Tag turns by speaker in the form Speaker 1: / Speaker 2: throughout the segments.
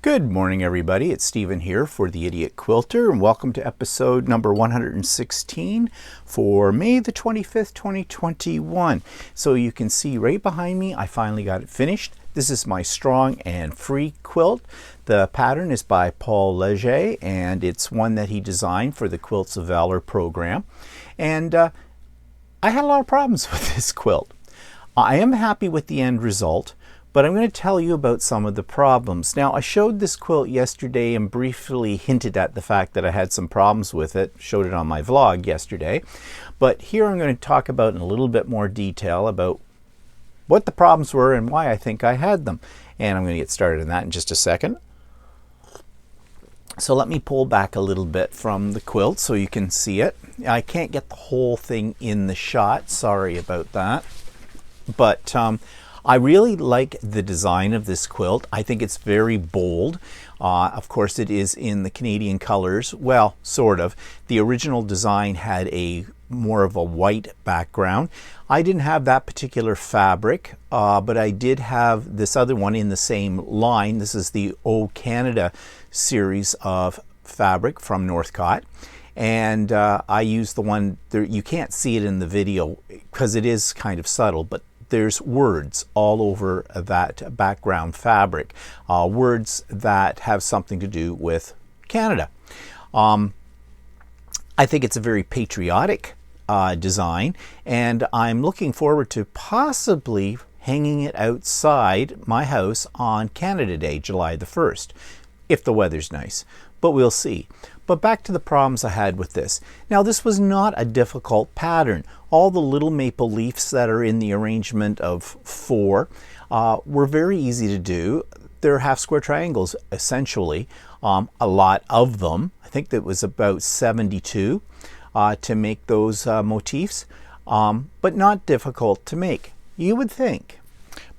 Speaker 1: Good morning, everybody. It's Stephen here for the Idiot Quilter, and welcome to episode number 116 for May the 25th, 2021. So you can see right behind me, I finally got it finished. This is my strong and free quilt. The pattern is by Paul Leger, and it's one that he designed for the Quilts of Valor program. And I had a lot of problems with this quilt. I am happy with the end result, but I'm going to tell you about some of the problems. Now, I showed this quilt yesterday and briefly hinted at the fact that I had some problems with it, showed it on my vlog yesterday. But here I'm going to talk about in a little bit more detail about what the problems were and why I think I had them. And I'm going to get started on that in just a second. So let me pull back a little bit from the quilt so you can see it. I can't get the whole thing in the shot, sorry about that. But I really like the design of this quilt. I think it's very bold. Of course, it is in the Canadian colors. Well, sort of. The original design had a more of a white background. I didn't have that particular fabric, but I did have this other one in the same line. This is the O Canada series of fabric from Northcott. And I used the one, there, you can't see it in the video because it is kind of subtle, but there's words all over that background fabric, words that have something to do with Canada. I think it's a very patriotic design, and I'm looking forward to possibly hanging it outside my house on Canada Day, July the 1st, if the weather's nice, but we'll see. But back to the problems I had with this. Now, this was not a difficult pattern. All the little maple leaves that are in the arrangement of 4 were very easy to do. They're half square triangles, essentially, a lot of them. I think that was about 72 to make those motifs, but not difficult to make, you would think.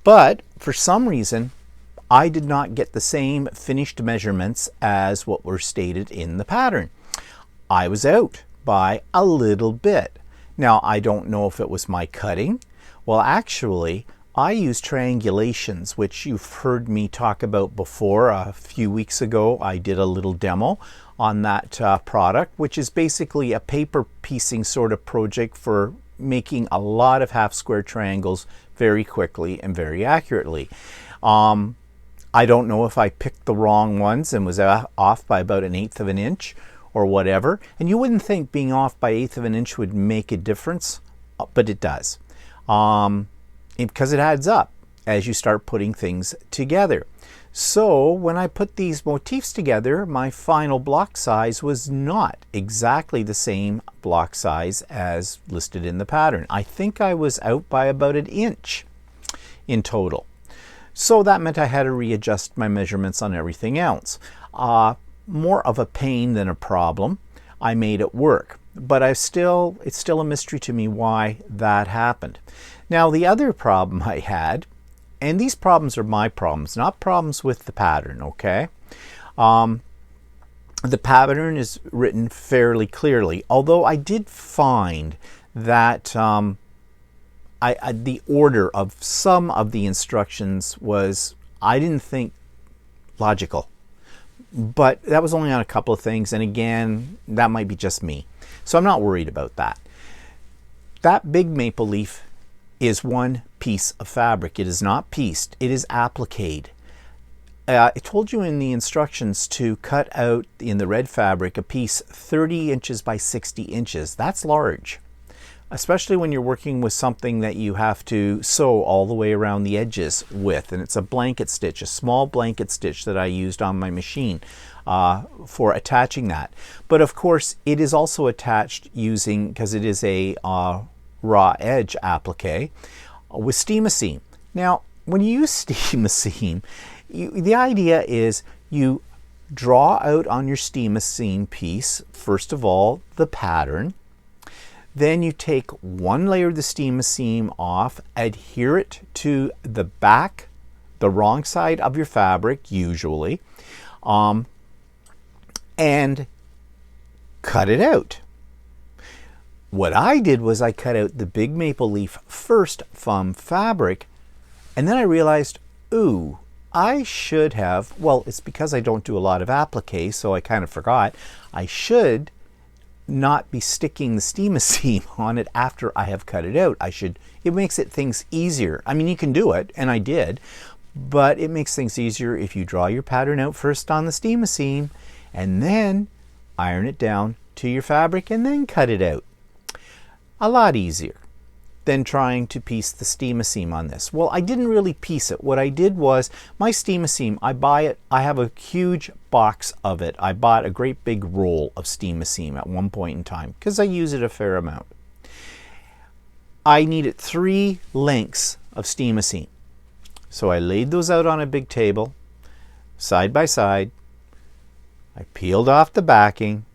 Speaker 1: But for some reason, I did not get the same finished measurements as what were stated in the pattern. I was out by a little bit. Now, I don't know if it was my cutting. Well, actually, I use triangulations, which you've heard me talk about before. A few weeks ago, I did a little demo on that product, which is basically a paper piecing sort of project for making a lot of half square triangles very quickly and very accurately. I don't know if I picked the wrong ones and was off by about 1/8 of an inch or whatever. And you wouldn't think being off by 1/8 of an inch would make a difference, but it does. Because it adds up as you start putting things together. So when I put these motifs together, my final block size was not exactly the same block size as listed in the pattern. I think I was out by about 1 inch in total. So that meant I had to readjust my measurements on everything else. More of a pain than a problem. I made it work, but it's still a mystery to me why that happened. Now, the other problem I had, and these problems are my problems, not problems with the pattern, okay? The pattern is written fairly clearly, although I did find that the order of some of the instructions was, I didn't think, logical. But that was only on a couple of things, and again, that might be just me. So I'm not worried about that. That big maple leaf is one piece of fabric. It is not pieced, it is appliqued. I told you in the instructions to cut out in the red fabric a piece 30 inches by 60 inches. That's large, especially when you're working with something that you have to sew all the way around the edges with. And it's a blanket stitch, a small blanket stitch that I used on my machine for attaching that. But of course, it is also attached using, because it is a raw edge applique, with steam-a-seam. Now, when you use steam-a-seam, the idea is you draw out on your steam-a-seam piece, first of all, the pattern. Then you take one layer of the steam-a-seam off, adhere it to the back, the wrong side of your fabric, usually, and cut it out. What I did was I cut out the big maple leaf first from fabric, and then I realized, ooh, I should have, well, it's because I don't do a lot of applique, so I kind of forgot. I should not be sticking the steam seam on it after I have cut it out. It makes things easier. I mean, you can do it, and I did, but it makes things easier if you draw your pattern out first on the steam seam and then iron it down to your fabric and then cut it out. A lot easier than trying to piece the steam seam on this. Well, I didn't really piece it. What I did was, my steam seam, I buy it, I have a huge box of it. I bought a great big roll of steam seam at one point in time because I use it a fair amount. I needed 3 lengths of steam seam. So I laid those out on a big table, side by side. I peeled off the backing.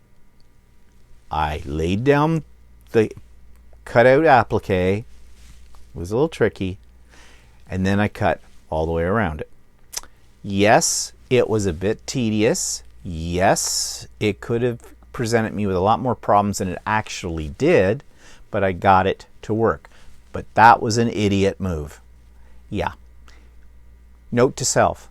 Speaker 1: I laid down the cutout applique. It was a little tricky. And then I cut all the way around it. Yes, it was a bit tedious. Yes, it could have presented me with a lot more problems than it actually did, but I got it to work. But that was an idiot move. Yeah. Note to self,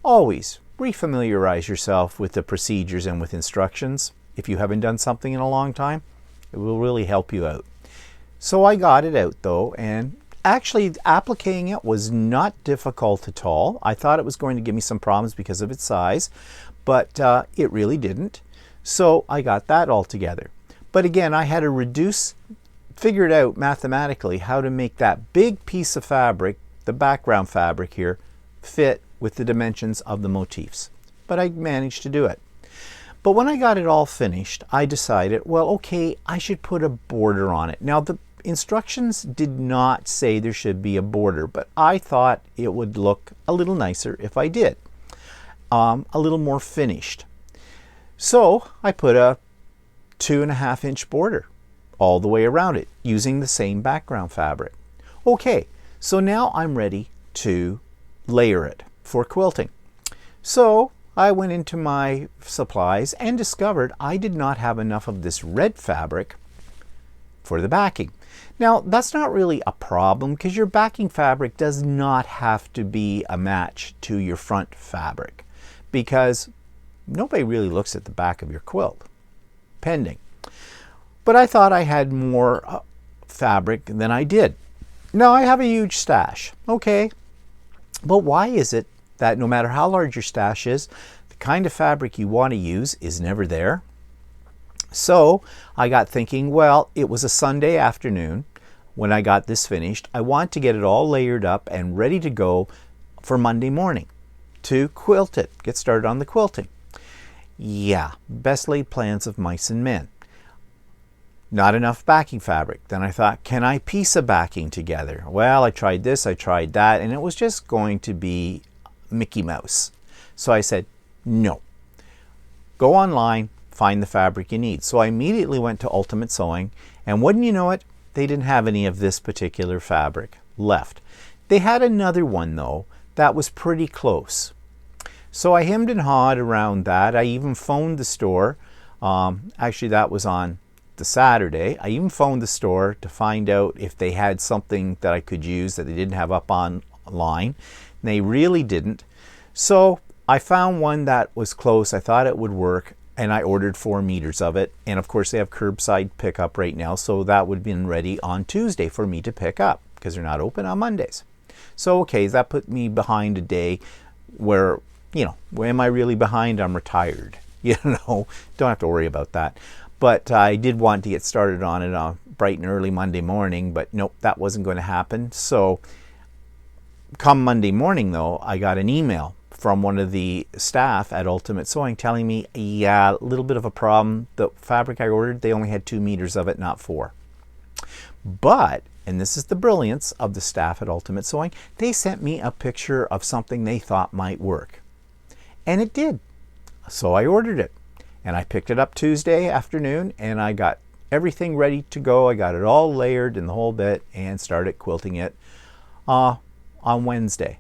Speaker 1: always refamiliarize yourself with the procedures and with instructions. If you haven't done something in a long time, it will really help you out. So I got it out though, and actually appliquing it was not difficult at all. I thought it was going to give me some problems because of its size, but it really didn't. So I got that all together. But again, I had to figured out mathematically how to make that big piece of fabric, the background fabric here, fit with the dimensions of the motifs. But I managed to do it. But when I got it all finished, I decided, well, okay, I should put a border on it. Now, the instructions did not say there should be a border, but I thought it would look a little nicer if I did. A little more finished. So I put a 2.5-inch border all the way around it using the same background fabric. Okay, so now I'm ready to layer it for quilting. So I went into my supplies and discovered I did not have enough of this red fabric for the backing. Now, that's not really a problem because your backing fabric does not have to be a match to your front fabric because nobody really looks at the back of your quilt, pending. But I thought I had more fabric than I did. Now, I have a huge stash, okay, but why is it that no matter how large your stash is, the kind of fabric you want to use is never there? So I got thinking, well, it was a Sunday afternoon when I got this finished. I want to get it all layered up and ready to go for Monday morning to quilt it, get started on the quilting. Yeah, best laid plans of mice and men. Not enough backing fabric. Then I thought, can I piece a backing together? Well, I tried this, I tried that, and it was just going to be Mickey Mouse. So I said, no. Go online, find the fabric you need. So I immediately went to Ultimate Sewing, and wouldn't you know it, they didn't have any of this particular fabric left. They had another one though that was pretty close. So I hemmed and hawed around that. I even phoned the store. Actually, that was on the Saturday. I even phoned the store to find out if they had something that I could use that they didn't have up online. And they really didn't. So I found one that was close. I thought it would work, and I ordered 4 meters of it. And of course, they have curbside pickup right now, so that would have been ready on Tuesday for me to pick up because they're not open on Mondays. So okay, that put me behind a day where, you know, where am I really behind? I'm retired. You know, don't have to worry about that. But I did want to get started on it bright and early Monday morning, but nope, that wasn't going to happen. So come Monday morning though, I got an email from one of the staff at Ultimate Sewing telling me, yeah, a little bit of a problem. The fabric I ordered, they only had 2 meters of it, not 4. But, and this is the brilliance of the staff at Ultimate Sewing, they sent me a picture of something they thought might work. And it did. So I ordered it. And I picked it up Tuesday afternoon, and I got everything ready to go. I got it all layered in the whole bit and started quilting it on Wednesday.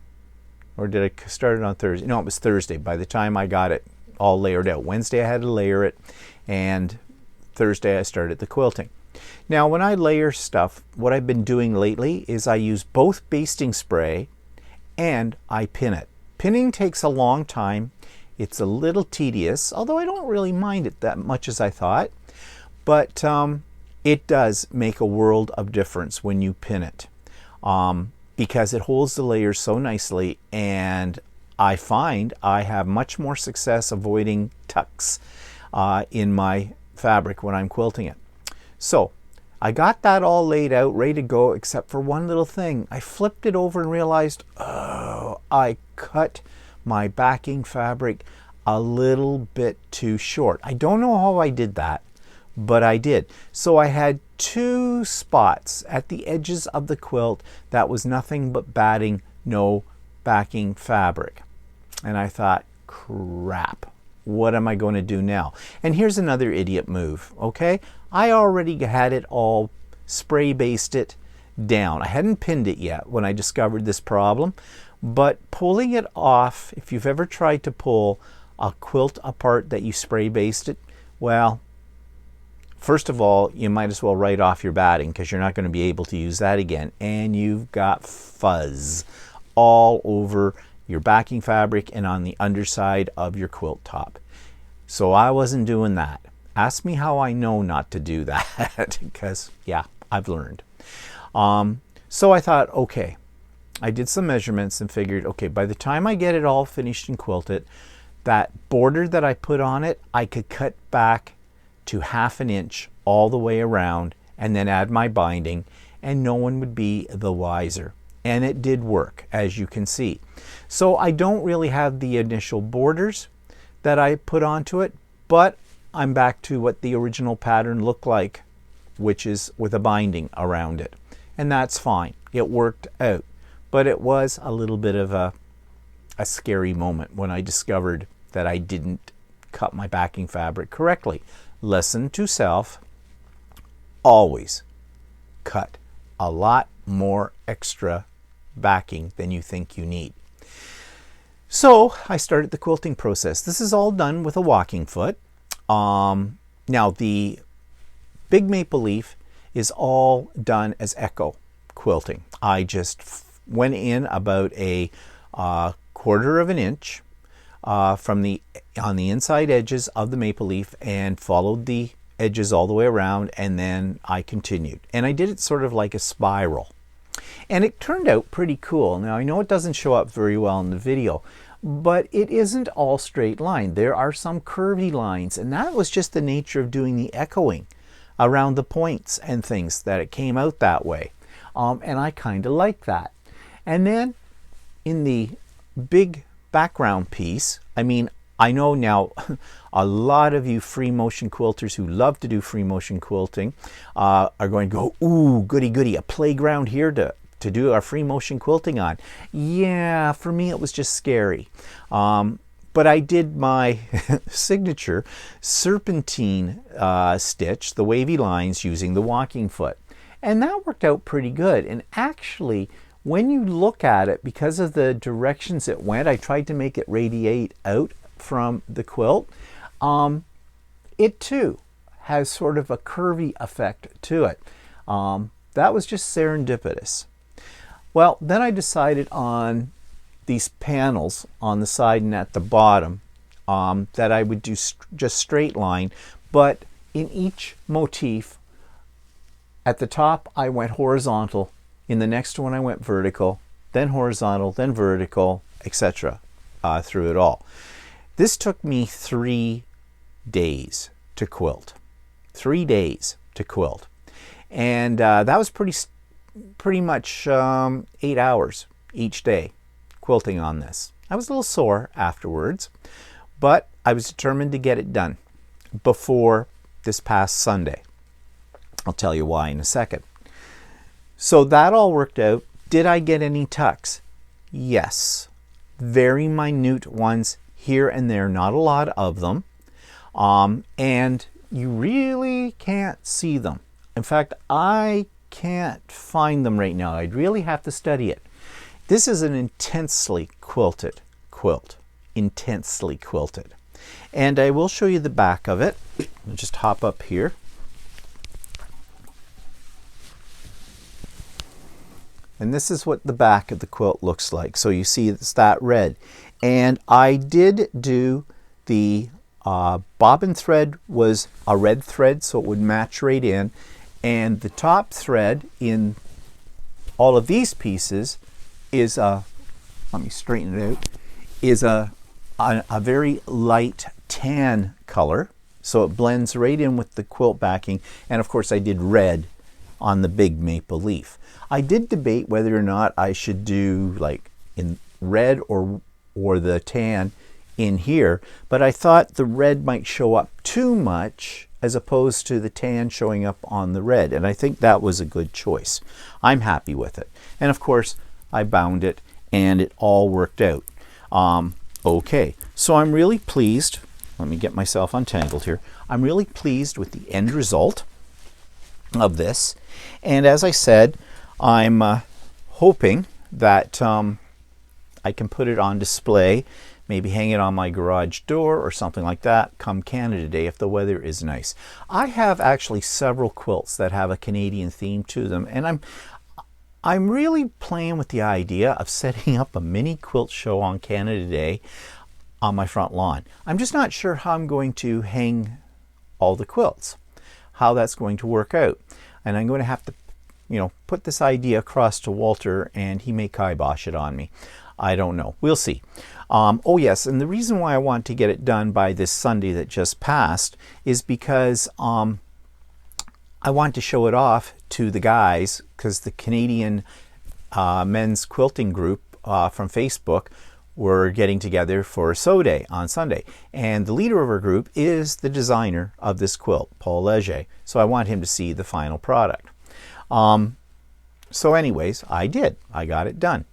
Speaker 1: Or did I start it on Thursday? No, it was Thursday by the time I got it all layered out. Wednesday I had to layer it, and Thursday I started the quilting. Now when I layer stuff, what I've been doing lately is I use both basting spray and I pin it. Pinning takes a long time. It's a little tedious, although I don't really mind it that much as I thought. But it does make a world of difference when you pin it, because it holds the layers so nicely, and I find I have much more success avoiding tucks in my fabric when I'm quilting it. So I got that all laid out, ready to go, except for one little thing. I flipped it over and realized, oh, I cut my backing fabric a little bit too short. I don't know how I did that, but I did. So I had 2 spots at the edges of the quilt that was nothing but batting, no backing fabric. And I thought, crap, what am I going to do now? And here's another idiot move, okay? I already had it all spray based it down. I hadn't pinned it yet when I discovered this problem, but pulling it off, if you've ever tried to pull a quilt apart that you spray based it, well, first of all, you might as well write off your batting because you're not going to be able to use that again. And you've got fuzz all over your backing fabric and on the underside of your quilt top. So I wasn't doing that. Ask me how I know not to do that, because yeah, I've learned. So I thought, okay, I did some measurements and figured, okay, by the time I get it all finished and quilted, that border that I put on it, I could cut back to 1/2 inch all the way around and then add my binding, and no one would be the wiser. And it did work, as you can see. So I don't really have the initial borders that I put onto it, but I'm back to what the original pattern looked like, which is with a binding around it. And that's fine. It worked out. But it was a little bit of a scary moment when I discovered that I didn't cut my backing fabric correctly. Lesson to self, always cut a lot more extra backing than you think you need. So I started the quilting process. This is all done with a walking foot. Now the big maple leaf is all done as echo quilting. I just went in about a 1/4 of an inch on the inside edges of the maple leaf and followed the edges all the way around, and then I continued. And I did it sort of like a spiral. And it turned out pretty cool. Now I know it doesn't show up very well in the video, but it isn't all straight line. There are some curvy lines, and that was just the nature of doing the echoing around the points and things, that it came out that way. And I kind of like that. And then in the big background piece, I mean, I know now a lot of you free motion quilters who love to do free motion quilting are going to go, ooh, goody goody, a playground here to do our free motion quilting on. Yeah, for me it was just scary. But I did my signature serpentine stitch, the wavy lines, using the walking foot. And that worked out pretty good. And actually, when you look at it, because of the directions it went, I tried to make it radiate out from the quilt. It too has sort of a curvy effect to it. That was just serendipitous. Well, then I decided on these panels on the side and at the bottom that I would do just straight line, but in each motif, at the top I went horizontal, in the next one I went vertical, then horizontal, then vertical, etc. Through it all. This took me 3 days to quilt. 3 days to quilt. And that was pretty much 8 hours each day quilting on this. I was a little sore afterwards, but I was determined to get it done before this past Sunday. I'll tell you why in a second. So that all worked out. Did I get any tucks? Yes. Very minute ones here and there, not a lot of them. And you really can't see them. In fact, I can't find them right now. I'd really have to study it. This is an intensely quilted quilt. Intensely quilted. And I will show you the back of it. I'll just hop up here. And this is what the back of the quilt looks like. So you see it's that red. And I did do the bobbin thread was a red thread, so it would match right in. And the top thread in all of these pieces is a, let me straighten it out, is a very light tan color. So it blends right in with the quilt backing. And of course I did red on the big maple leaf. I did debate whether or not I should do like in red or the tan in here, but I thought the red might show up too much as opposed to the tan showing up on the red, and I think that was a good choice. I'm happy with it. And of course I bound it and it all worked out. Okay, so I'm really pleased. Let me get myself untangled here. I'm really pleased with the end result of this, and as I said, I'm hoping that I can put it on display, maybe hang it on my garage door or something like that come Canada Day if the weather is nice. I have actually several quilts that have a Canadian theme to them, and I'm really playing with the idea of setting up a mini quilt show on Canada Day on my front lawn. I'm just not sure how I'm going to hang all the quilts, how that's going to work out. And I'm going to have to, put this idea across to Walter, and he may kibosh it on me. I don't know. We'll see. Oh yes, and the reason why I want to get it done by this Sunday that just passed is because I want to show it off to the guys, because the Canadian men's quilting group from Facebook were getting together for a sew day on Sunday. And the leader of our group is the designer of this quilt, Paul Leger. So I want him to see the final product. So anyways, I got it done.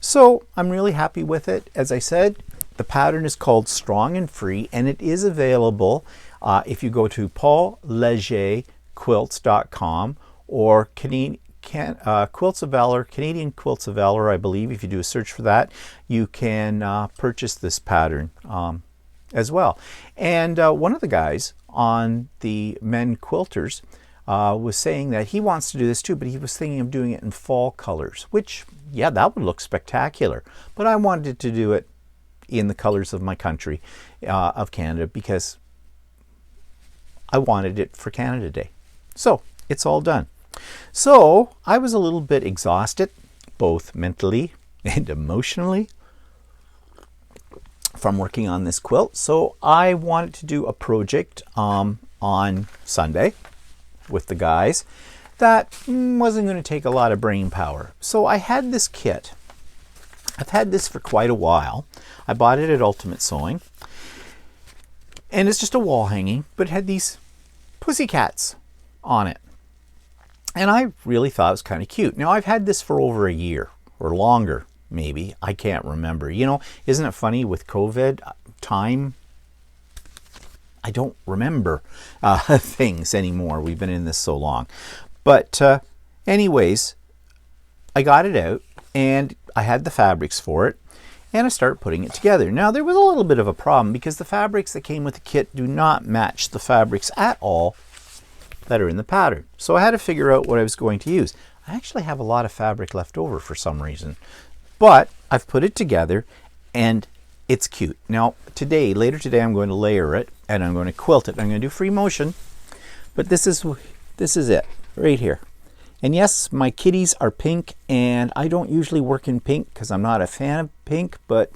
Speaker 1: So I'm really happy with it. As I said, the pattern is called Strong and Free, and it is available if you go to paullegerquilts.com or Quilts of Valor, Canadian Quilts of Valor, I believe. If you do a search for that, you can purchase this pattern as well. And one of the guys on the Men Quilters was saying that he wants to do this too, but he was thinking of doing it in fall colors, which, yeah, that would look spectacular. But I wanted to do it in the colors of my country, of Canada, because I wanted it for Canada Day. So it's all done. So I was a little bit exhausted, both mentally and emotionally, from working on this quilt. So I wanted to do a project on Sunday with the guys that wasn't going to take a lot of brain power. So I had this kit. I've had this for quite a while. I bought it at Ultimate Sewing. And it's just a wall hanging, but it had these pussycats on it. And I really thought it was kind of cute. Now, I've had this for over a year or longer, maybe. I can't remember. Isn't it funny with COVID time? I don't remember things anymore. We've been in this so long. But anyways, I got it out and I had the fabrics for it and I started putting it together. Now, there was a little bit of a problem because the fabrics that came with the kit do not match the fabrics at all that are in the pattern. So I had to figure out what I was going to use. I actually have a lot of fabric left over for some reason, but I've put it together and it's cute. Now later today, I'm going to layer it and I'm going to quilt it. I'm going to do free motion, but this is it right here. And yes, my kitties are pink, and I don't usually work in pink because I'm not a fan of pink, but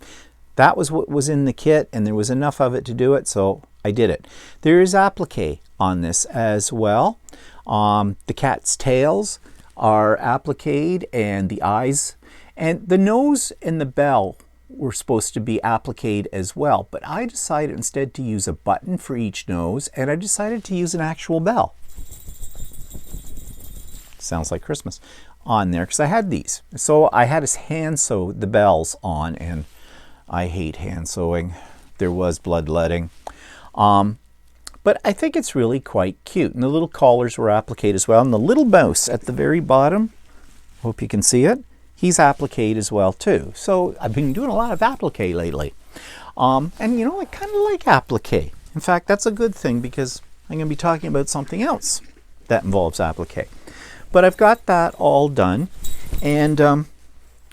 Speaker 1: that was what was in the kit and there was enough of it to do it, so I did it. There is applique on this as well. The cat's tails are appliqued, and the eyes and the nose and the bell were supposed to be appliqued as well, but I decided instead to use a button for each nose, and I decided to use an actual bell. Sounds like Christmas on there because I had these. So I had to hand sew the bells on, and I hate hand sewing. There was bloodletting. But I think it's really quite cute. And the little collars were appliqued as well. And the little mouse at the very bottom, hope you can see it, he's appliqued as well too. So I've been doing a lot of applique lately. And I kind of like applique. In fact, that's a good thing because I'm going to be talking about something else that involves applique. But I've got that all done. And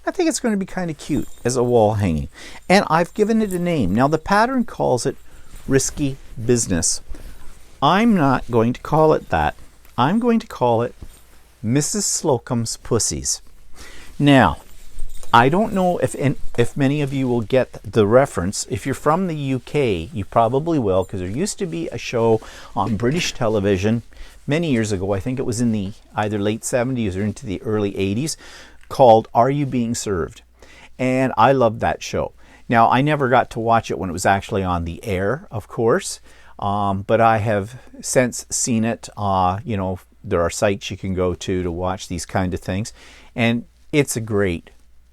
Speaker 1: I think it's going to be kind of cute as a wall hanging. And I've given it a name. Now the pattern calls it Risky Business. I'm not going to call it that. I'm going to call it Mrs. Slocum's Pussies. Now, I don't know if many of you will get the reference. If you're from the UK, you probably will, because there used to be a show on British television many years ago. I think it was in the either late 70s or into the early 80s, called Are You Being Served? And I loved that show. Now, I never got to watch it when it was actually on the air, of course, but I have since seen it. You know, there are sites you can go to watch these kind of things, and it's a great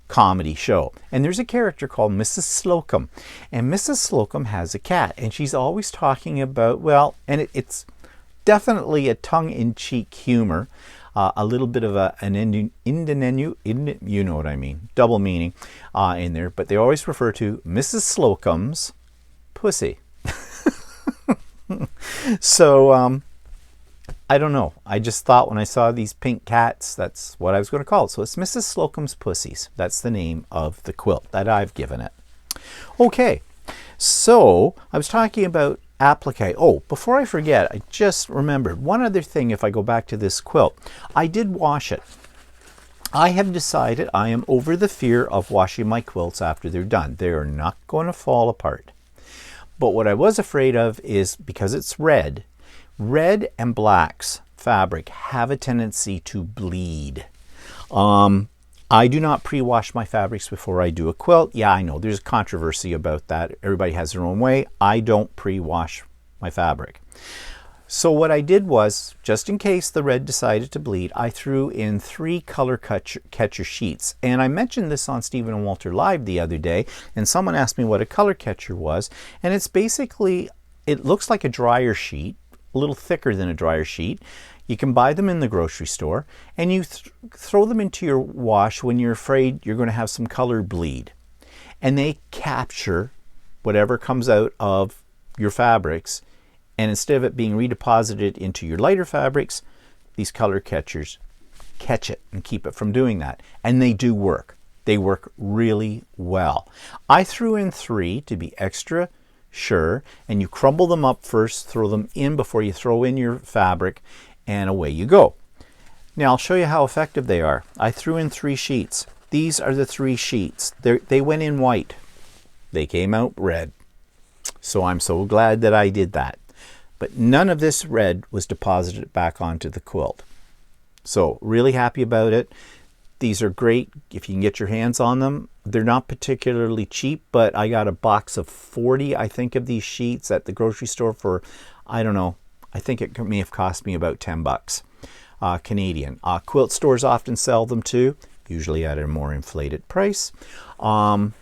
Speaker 1: comedy show. And there's a character called Mrs. Slocum, and Mrs. Slocum has a cat, and she's always talking about, well, and it's definitely a tongue-in-cheek humor, a little bit of an you know what I mean, double meaning in there, but they always refer to Mrs. Slocum's pussy. So I don't know. I just thought when I saw these pink cats, that's what I was going to call it. So it's Mrs. Slocum's Pussies. That's the name of the quilt that I've given it. Okay, so I was talking about applique. Oh, before I forget, I just remembered one other thing. If I go back to this quilt, I did wash it. I have decided I am over the fear of washing my quilts after they're done. They are not going to fall apart. But what I was afraid of is, because it's red and blacks fabric have a tendency to bleed. I do not pre-wash my fabrics before I do a quilt. Yeah, I know there's controversy about that. Everybody has their own way. I don't pre-wash my fabric. So what I did was, just in case the red decided to bleed, I threw in 3 color catcher sheets. And I mentioned this on Stephen and Walter Live the other day, and someone asked me what a color catcher was. And it's basically, it looks like a dryer sheet, a little thicker than a dryer sheet. You can buy them in the grocery store, and you throw them into your wash when you're afraid you're going to have some color bleed. And they capture whatever comes out of your fabrics, and instead of it being redeposited into your lighter fabrics, these color catchers catch it and keep it from doing that. And they do work. They work really well. I threw in 3 to be extra sure, and you crumble them up first, throw them in before you throw in your fabric, and away you go. Now I'll show you how effective they are. I threw in 3 sheets. These are the 3 sheets. They went in white. They came out red. So I'm so glad that I did that. But none of this red was deposited back onto the quilt. So really happy about it. These are great if you can get your hands on them. They're not particularly cheap, but I got a box of 40, I think, of these sheets at the grocery store for, I don't know, I think it may have cost me about 10 bucks Canadian. Quilt stores often sell them too, usually at a more inflated price. And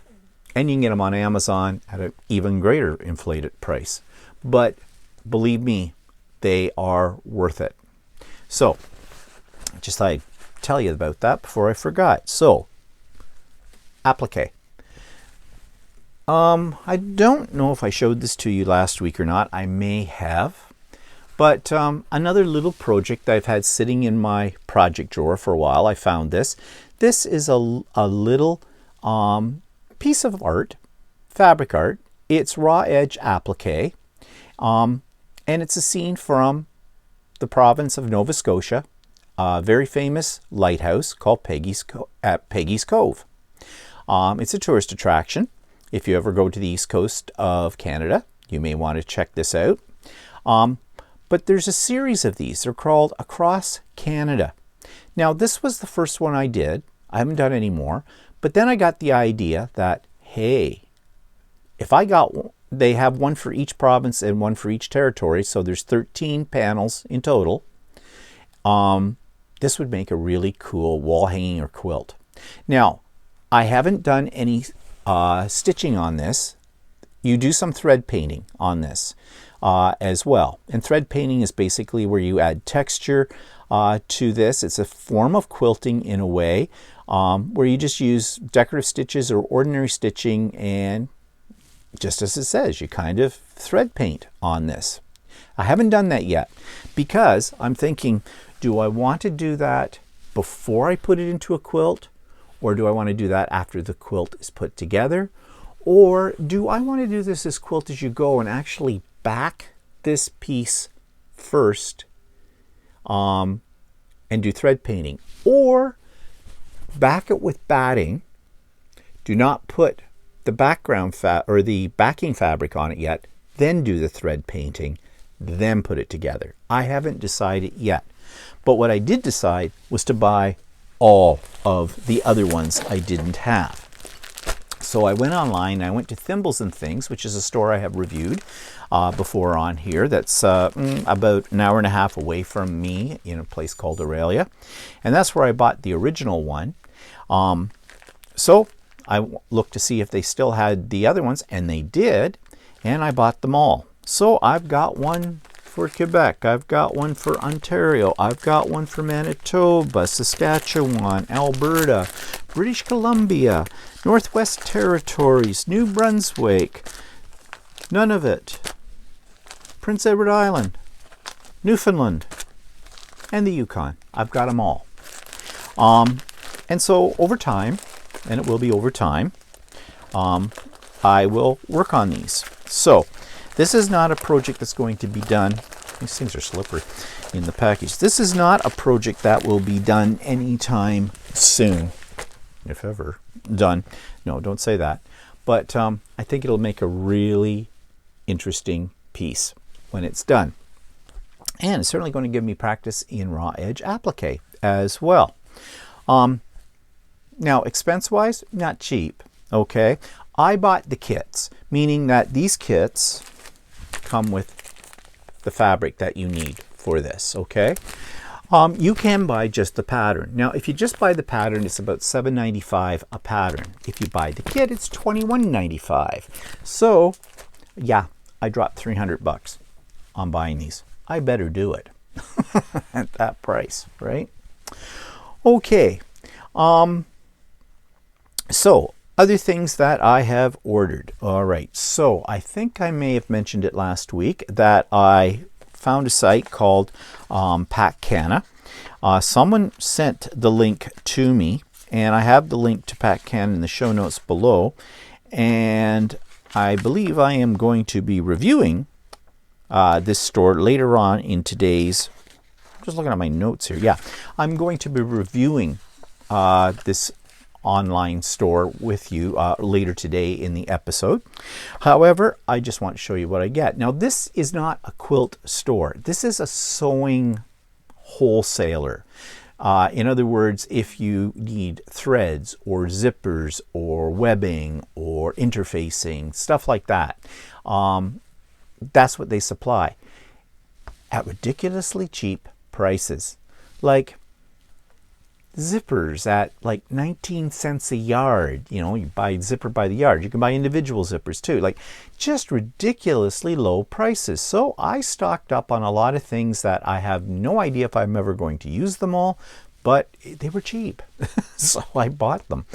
Speaker 1: you can get them on Amazon at an even greater inflated price. But believe me, they are worth it. So, just thought I'd tell you about that before I forgot. So, applique. I don't know if I showed this to you last week or not. I may have. But another little project that I've had sitting in my project drawer for a while, I found this. This is a little piece of art, fabric art. It's raw edge applique. And it's a scene from the province of Nova Scotia, a very famous lighthouse called Peggy's Cove. It's a tourist attraction. If you ever go to the east coast of Canada, you may want to check this out. But there's a series of these. They're called Across Canada. Now, this was the first one I did. I haven't done any more. But then I got the idea that, hey, if I got one, they have one for each province and one for each territory, so there's 13 panels in total. This would make a really cool wall hanging or quilt. Now, I haven't done any stitching on this. You do some thread painting on this as well. And thread painting is basically where you add texture to this. It's a form of quilting in a way, where you just use decorative stitches or ordinary stitching, and just as it says, you kind of thread paint on this. I haven't done that yet because I'm thinking, do I want to do that before I put it into a quilt, Or do I want to do that after the quilt is put together? Or do I want to do this as quilt as you go and actually back this piece first and do thread painting? Or back it with batting, do not put the background or the backing fabric on it yet, then do the thread painting, then put it together. I haven't decided yet. But what I did decide was to buy all of the other ones I didn't have. So I went online, I went to Thimbles and Things, which is a store I have reviewed before on here. That's about an hour and a half away from me in a place called Aurelia. And that's where I bought the original one. So I looked to see if they still had the other ones, and they did, and I bought them all. So I've got one for Quebec, I've got one for Ontario, I've got one for Manitoba, Saskatchewan, Alberta, British Columbia, Northwest Territories, New Brunswick, Nunavut, Prince Edward Island, Newfoundland, and the Yukon. I've got them all. And so over time, and it will be over time, I will work on these. So this is not a project that's going to be done. These things are slippery in the package. This is not a project that will be done anytime soon, if ever done. No, don't say that. But I think it'll make a really interesting piece when it's done. And it's certainly going to give me practice in raw edge applique as well. Now, expense-wise, not cheap, okay? I bought the kits, meaning that these kits come with the fabric that you need for this, okay? You can buy just the pattern. Now, if you just buy the pattern, it's about $7.95 a pattern. If you buy the kit, it's $21.95. So, yeah, I dropped $300 on buying these. I better do it at that price, right? Okay. So, other things that I have ordered. All right, so I think I may have mentioned it last week that I found a site called PacCana. Someone sent the link to me, and I have the link to PacCana in the show notes below. And I believe I am going to be reviewing this store later on in today's, just looking at my notes here. Yeah, I'm going to be reviewing this online store with you later today in the episode. However, I just want to show you what I get. Now, this is not a quilt store. This is a sewing wholesaler. In other words, if you need threads or zippers or webbing or interfacing, stuff like that, that's what they supply at ridiculously cheap prices. Like zippers at like 19 cents a yard. You know, you buy zipper by the yard. You can buy individual zippers too. Like just ridiculously low prices. So I stocked up on a lot of things that I have no idea if I'm ever going to use them all, but they were cheap. So I bought them.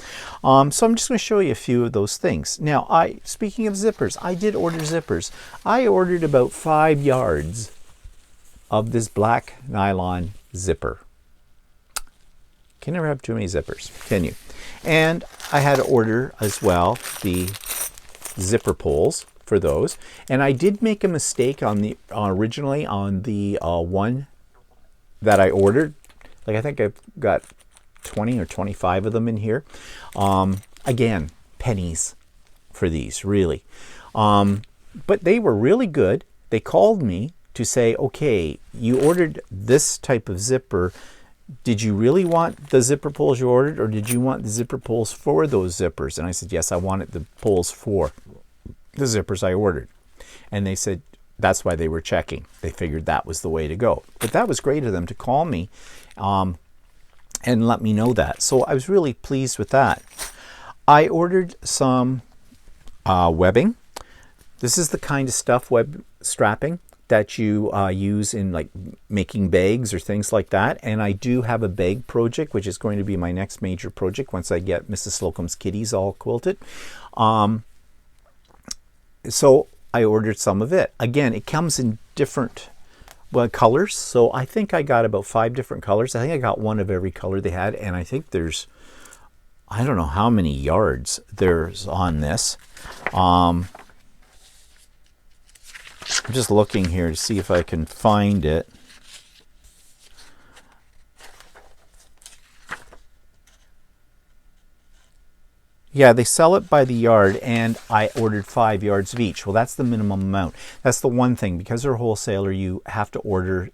Speaker 1: So I'm just going to show you a few of those things. Now, speaking of zippers, I did order zippers. I ordered about 5 yards of this black nylon zipper. Can never have too many zippers, can you? And I had to order as well the zipper pulls for those. And I did make a mistake on the originally on the one that I ordered. Like I think I've got 20 or 25 of them in here. Again, pennies for these, really. But they were really good. They called me to say, okay, you ordered this type of zipper. Did you really want the zipper pulls you ordered, or did you want the zipper pulls for those zippers? And I said, yes, I wanted the pulls for the zippers I ordered. And they said that's why they were checking. They figured that was the way to go. But that was great of them to call me and let me know that. So I was really pleased with that. I ordered some webbing. This is the kind of stuff, web strapping, that you use in like making bags or things like that. And I do have a bag project, which is going to be my next major project once I get Mrs. Slocum's kitties all quilted. So I ordered some of it. Again, it comes in different colors. So I think I got about 5 different colors. I think I got one of every color they had. And I think there's I don't know how many yards there's on this. I'm just looking here to see if I can find it. Yeah, they sell it by the yard, and I ordered 5 yards of each. Well, that's the minimum amount. That's the one thing. Because they're a wholesaler, you have to order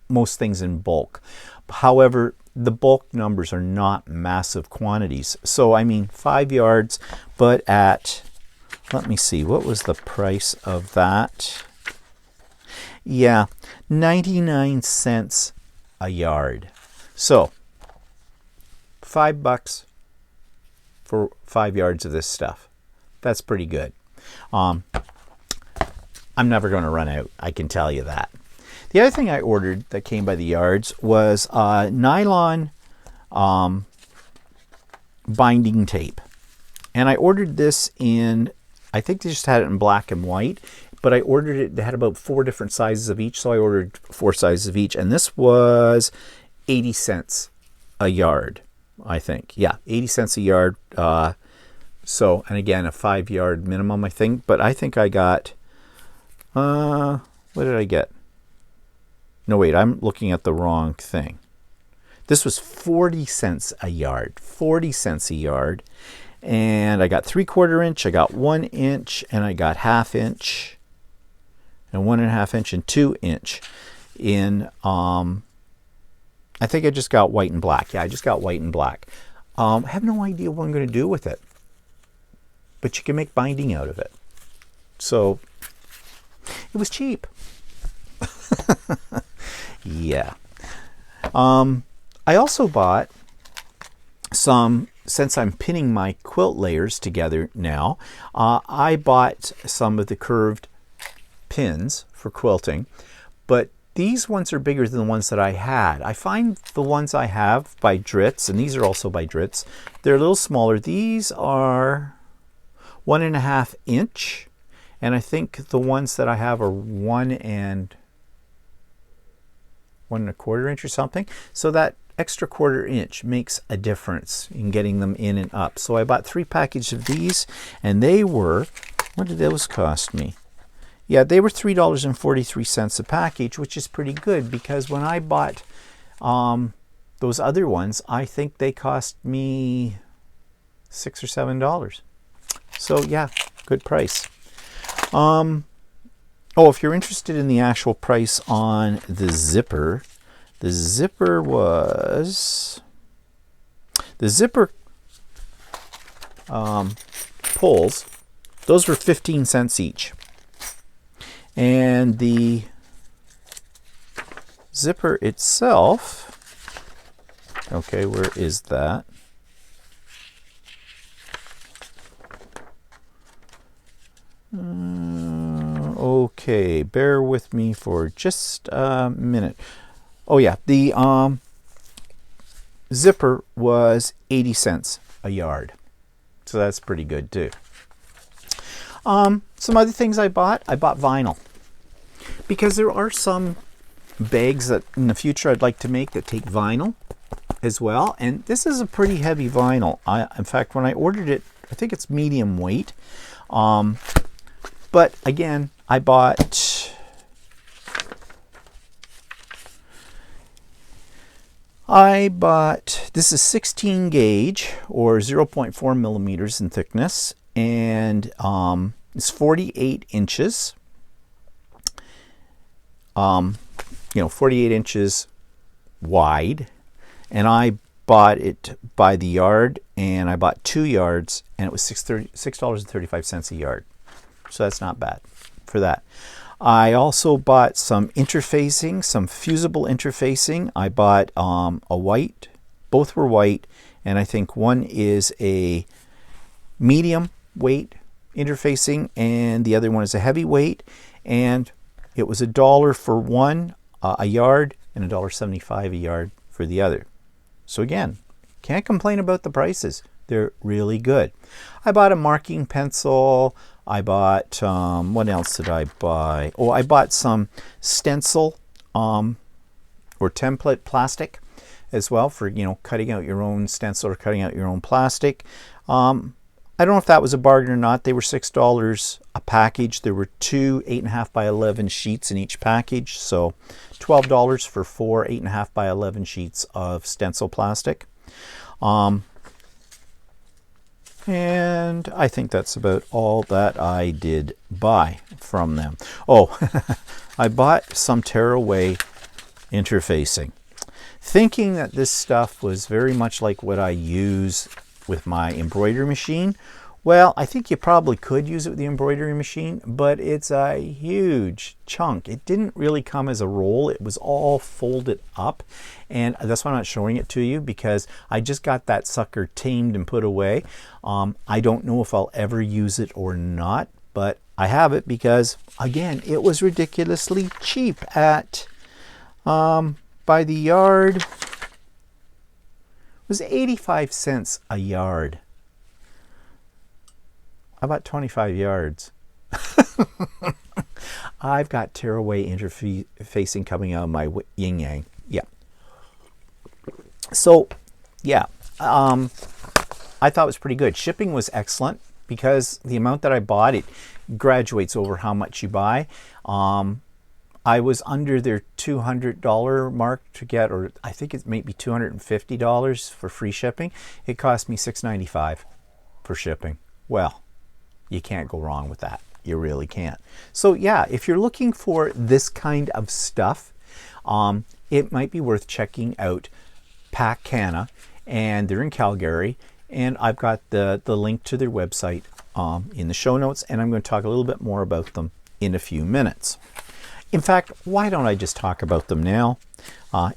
Speaker 1: most things in bulk. However, the bulk numbers are not massive quantities. So, I mean, 5 yards, but at, let me see, what was the price of that? Yeah, 99 cents a yard. So, $5 for 5 yards of this stuff. That's pretty good. I'm never going to run out, I can tell you that. The other thing I ordered that came by the yards was nylon binding tape. And I ordered this in, I think they just had it in black and white, but I ordered it, they had about 4 different sizes of each, so I ordered 4 sizes of each, and this was 80 cents a yard, I think. Yeah, 80 cents a yard. So, and again, a 5 yard minimum, I think, but I think I got, what did I get? No, wait, I'm looking at the wrong thing. This was 40 cents a yard, 40 cents a yard. And I got 3/4 inch, I got 1 inch, and I got 1/2 inch, and 1.5 inch, and 2 inch in, I think I just got white and black. Yeah, I just got white and black. I have no idea what I'm going to do with it, but you can make binding out of it. So it was cheap. Yeah. I also bought some, since I'm pinning my quilt layers together now, I bought some of the curved pins for quilting, but these ones are bigger than the ones that I had. I find the ones I have by Dritz, and these are also by Dritz, they're a little smaller. These are 1.5 inch, and I think the ones that I have are 1 1.25 inch or something. So that extra 1/4 inch makes a difference in getting them in and up. So I bought 3 packages of these, and they were, what did those cost me? Yeah, they were $3.43 a package, which is pretty good, because when I bought those other ones, I think they cost me $6 or $7. So yeah, good price. Oh, if you're interested in the actual price on the zipper was, the zipper pulls, those were 15 cents each. And the zipper itself, okay, where is that? Okay, bear with me for just a minute. Oh yeah, the zipper was 80 cents a yard. So that's pretty good too. Some other things I bought vinyl. Because there are some bags that in the future I'd like to make that take vinyl as well. And this is a pretty heavy vinyl. In fact, when I ordered it, I think it's medium weight. But again, I bought this is 16 gauge or 0.4 millimeters in thickness, and it's 48 inches. 48 inches wide, and I bought it by the yard, and I bought 2 yards, and it was $6.35 a yard. So that's not bad for that. I also bought some interfacing, some fusible interfacing. I bought a white, both were white, and I think one is a medium weight interfacing and the other one is a heavy weight, and it was $1 for one a yard and $1.75 a yard for the other. So again, can't complain about the prices. They're really good. I bought a marking pencil. I bought, what else did I buy? Oh, I bought some stencil or template plastic as well for, you know, cutting out your own stencil or cutting out your own plastic. I don't know if that was a bargain or not. They were $6 a package. There were two 8.5 by 11 sheets in each package. So $12 for four 8.5 by 11 sheets of stencil plastic. And I think that's about all that I did buy from them. Oh, I bought some tearaway interfacing, thinking that this stuff was very much like what I use with my embroidery machine. Well, I think you probably could use it with the embroidery machine, but it's a huge chunk. It didn't really come as a roll. It was all folded up, and that's why I'm not showing it to you, because I just got that sucker tamed and put away. I don't know if I'll ever use it or not, but I have it because, again, it was ridiculously cheap at, by the yard, was 85 cents a yard. I bought 25 yards. I've got tearaway interfacing coming out of my yin yang. Yeah. So, yeah, I thought it was pretty good. Shipping was excellent because the amount that I bought, it graduates over how much you buy. I was under their $200 mark to get, or I think it may be $250 for free shipping. It cost me $6.95 for shipping. Well, you can't go wrong with that. You really can't. So yeah, if you're looking for this kind of stuff, it might be worth checking out PacCana, and they're in Calgary, and I've got the link to their website in the show notes, and I'm going to talk a little bit more about them in a few minutes. In fact, why don't I just talk about them now?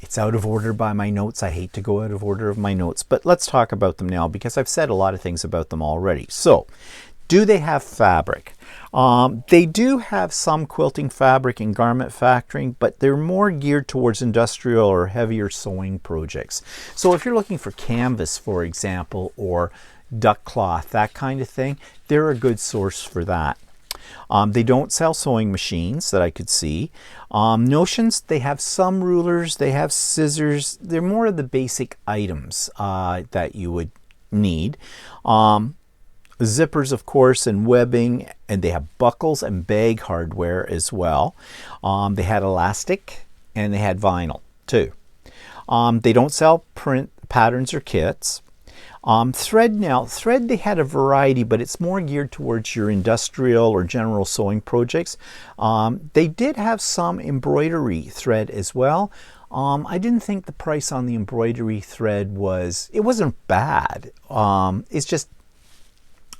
Speaker 1: It's out of order by my notes. I hate to go out of order of my notes, but let's talk about them now because I've said a lot of things about them already. So, do they have fabric? They do have some quilting fabric and garment factoring, but they're more geared towards industrial or heavier sewing projects. So if you're looking for canvas, for example, or duck cloth, that kind of thing, they're a good source for that. They don't sell sewing machines that I could see. Notions, they have some rulers, they have scissors. They're more of the basic items that you would need. Zippers, of course, and webbing, and they have buckles and bag hardware as well. They had elastic and they had vinyl too. They don't sell print patterns or kits. Thread, they had a variety, but it's more geared towards your industrial or general sewing projects. They did have some embroidery thread as well. I didn't think the price on the embroidery thread it wasn't bad. It's just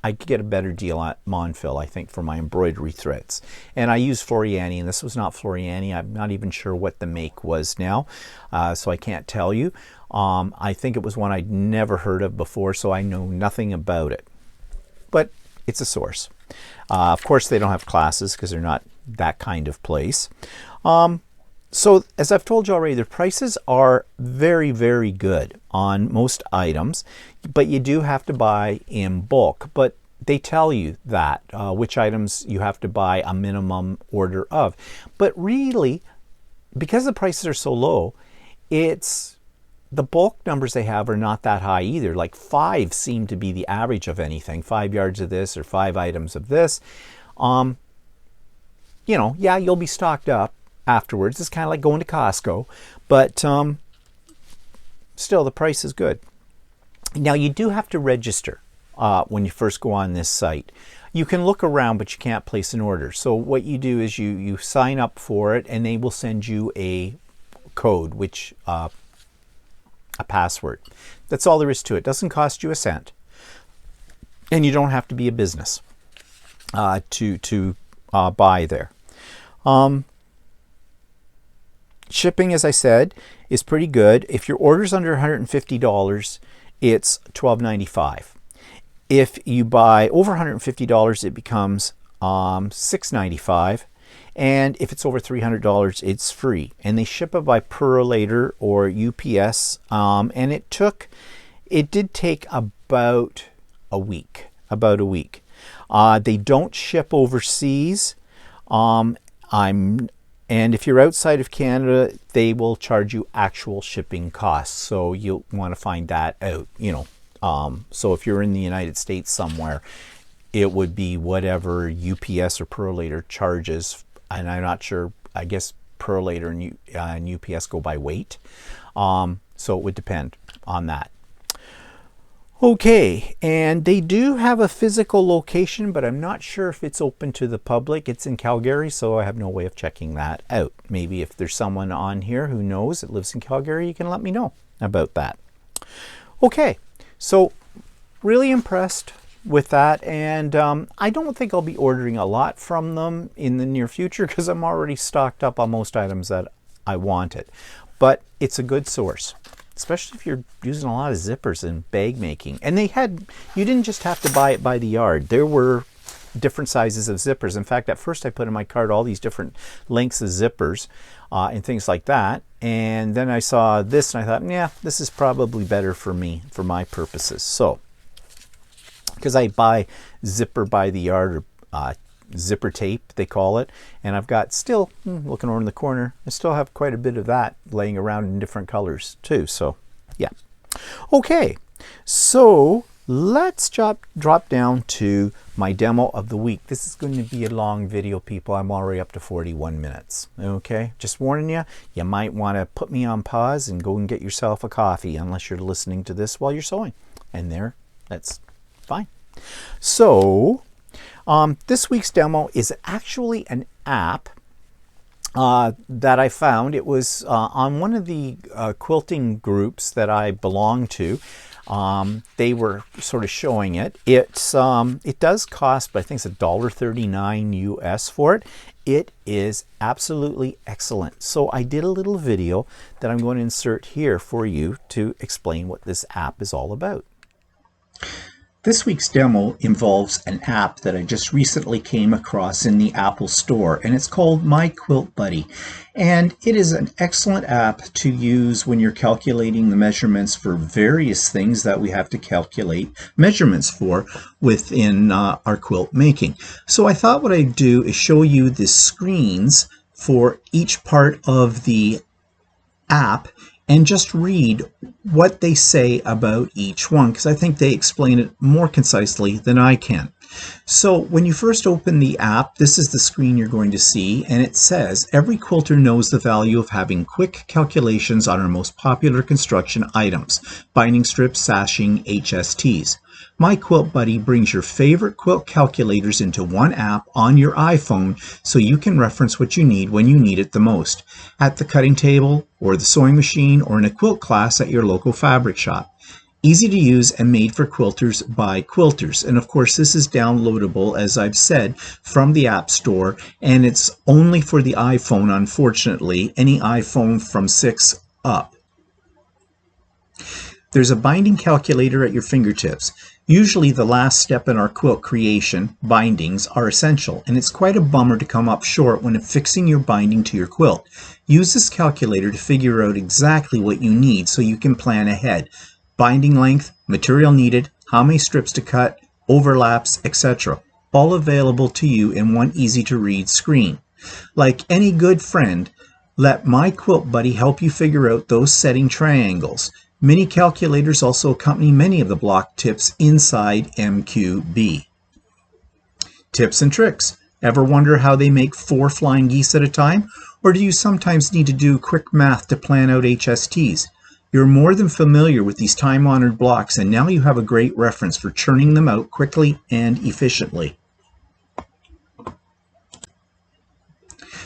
Speaker 1: I could get a better deal at Monfil, I think, for my embroidery threads. And I use Floriani, and this was not Floriani. I'm not even sure what the make was now, so I can't tell you. I think it was one I'd never heard of before, so I know nothing about it. But it's a source. Of course, they don't have classes because they're not that kind of place. So, as I've told you already, their prices are very, very good on most items, but you do have to buy in bulk. But they tell you that, which items you have to buy a minimum order of. But really, because the prices are so low, the bulk numbers they have are not that high either. Like 5 seem to be the average of anything. 5 yards of this or 5 items of this. You know, yeah, you'll be stocked up afterwards. It's kind of like going to Costco, but still the price is good. Now you do have to register when you first go on this site. You can look around, but you can't place an order. So what you do is you sign up for it, and they will send you a code, which a password. That's all there is to it. It doesn't cost you a cent, and you don't have to be a business to buy there. Shipping, as I said, is pretty good. If your order's under $150, it's $12.95. If you buy over $150, it becomes $6.95. And if it's over $300, it's free. And they ship it by Purolator or UPS. And it did take about a week. They don't ship overseas. And if you're outside of Canada, they will charge you actual shipping costs. So you'll want to find that out, you know. So if you're in the United States somewhere, it would be whatever UPS or Perlator charges. And I'm not sure, I guess Perlator and UPS go by weight. So it would depend on that. Okay, and they do have a physical location, but I'm not sure if it's open to the public. It's in Calgary, so I have no way of checking that out. Maybe if there's someone on here who knows that lives in Calgary, you can let me know about that. Okay, so really impressed with that, and I don't think I'll be ordering a lot from them in the near future because I'm already stocked up on most items that I wanted. But it's a good source, especially if you're using a lot of zippers and bag making. And you didn't just have to buy it by the yard. There were different sizes of zippers. In fact, at first I put in my cart all these different lengths of zippers and things like that. And then I saw this and I thought, yeah, this is probably better for me, for my purposes. So, because I buy zipper by the yard, or zipper tape, they call it. And I've got still, looking over in the corner, I still have quite a bit of that laying around in different colors too. So, yeah. Okay, so let's drop down to my demo of the week. This is going to be a long video, people. I'm already up to 41 minutes. Okay, just warning you, you might want to put me on pause and go and get yourself a coffee unless you're listening to this while you're sewing. And that's fine. So, this week's demo is actually an app that I found. It was on one of the quilting groups that I belong to. They were sort of showing it. It does cost, but I think it's $1.39 US for it. It is absolutely excellent. So I did a little video that I'm going to insert here for you to explain what this app is all about. This week's demo involves an app that I just recently came across in the Apple Store, and it's called My Quilt Buddy. And it is an excellent app to use when you're calculating the measurements for various things that we have to calculate measurements for within our quilt making. So I thought what I'd do is show you the screens for each part of the app and just read what they say about each one, because I think they explain it more concisely than I can. So when you first open the app, this is the screen you're going to see, and it says, every quilter knows the value of having quick calculations on our most popular construction items, binding strips, sashing, HSTs. My Quilt Buddy brings your favorite quilt calculators into one app on your iPhone so you can reference what you need when you need it the most, at the cutting table, or the sewing machine, or in a quilt class at your local fabric shop. Easy to use and made for quilters by quilters. And of course, this is downloadable, as I've said, from the App Store, and it's only for the iPhone, unfortunately, any iPhone from 6 up. There's a binding calculator at your fingertips. Usually the last step in our quilt creation, bindings, are essential, and it's quite a bummer to come up short when affixing your binding to your quilt. Use this calculator to figure out exactly what you need so you can plan ahead. Binding length, material needed, how many strips to cut, overlaps, etc. All available to you in one easy-to-read screen. Like any good friend, let My Quilt Buddy help you figure out those setting triangles. Mini calculators also accompany many of the block tips inside MQB. Tips and tricks. Ever wonder how they make 4 flying geese at a time? Or do you sometimes need to do quick math to plan out HSTs? You're more than familiar with these time-honored blocks, and now you have a great reference for churning them out quickly and efficiently.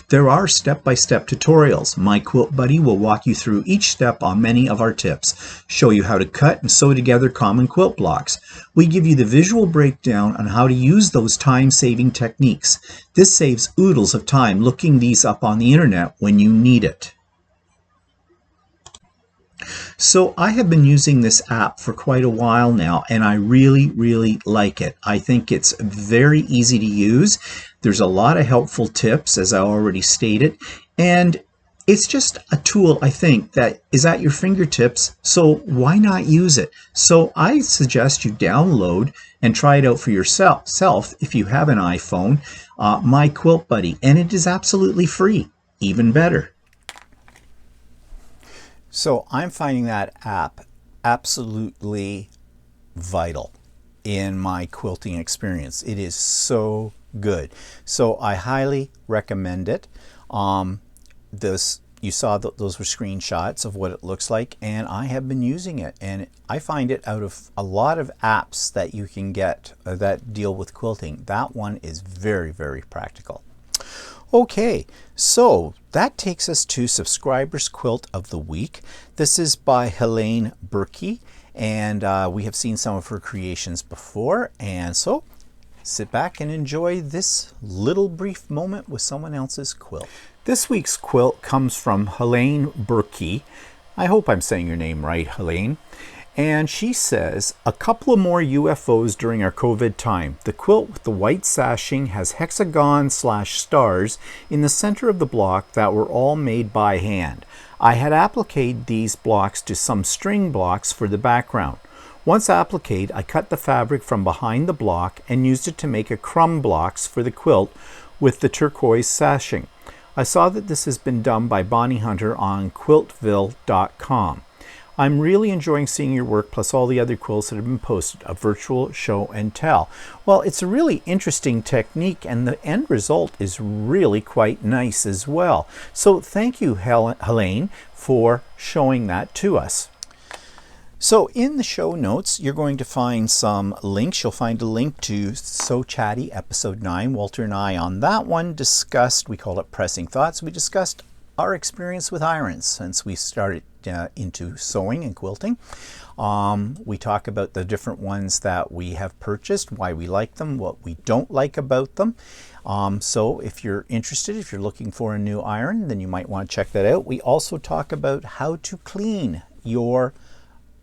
Speaker 1: There are step-by-step tutorials. My Quilt Buddy will walk you through each step on many of our tips, show you how to cut and sew together common quilt blocks. We give you the visual breakdown on how to use those time-saving techniques. This saves oodles of time looking these up on the internet when you need it. So I have been using this app for quite a while now, and I really like it. I think it's very easy to use. There's a lot of helpful tips, as I already stated, and it's just a tool, I think, that is at your fingertips, so why not use it? So I suggest you download and try it out for yourself if you have an iPhone, My Quilt Buddy, and it is absolutely free.
Speaker 2: even better.
Speaker 1: So I'm finding that app absolutely vital in my quilting experience. It is so good. So I highly recommend it. You saw those were screenshots of what it looks like, and I have been using it, and I find it out of a lot of apps that you can get that deal with quilting. That one is very, very practical. Okay, so that takes us to Subscribers Quilt of the Week. This is by Helene Berkey, and we have seen some of her creations before, and so sit back and enjoy this little brief moment with someone else's quilt. This week's quilt comes from Helene Berkey. I hope I'm saying your name right, Helene. And she says, a couple of more UFOs during our COVID time. The quilt with the white sashing has hexagon/stars in the center of the block that were all made by hand. I had appliqued these blocks to some string blocks for the background. Once appliqued, I cut the fabric from behind the block and used it to make a crumb blocks for the quilt with the turquoise sashing. I saw that this has been done by Bonnie Hunter on quiltville.com. I'm really enjoying seeing your work, plus all the other quilts that have been posted, a virtual show and tell. Well, it's a really interesting technique, and the end result is really quite nice as well. So thank you, Helene, for showing that to us. So in the show notes, you're going to find some links. You'll find a link to So Chatty, episode 9. Walter and I on that one discussed, we call it Pressing Thoughts. We discussed our experience with irons since we started into sewing and quilting. We talk about the different ones that we have purchased, why we like them, what we don't like about them. So if you're interested, if you're looking for a new iron, then you might want to check that out. We also talk about how to clean your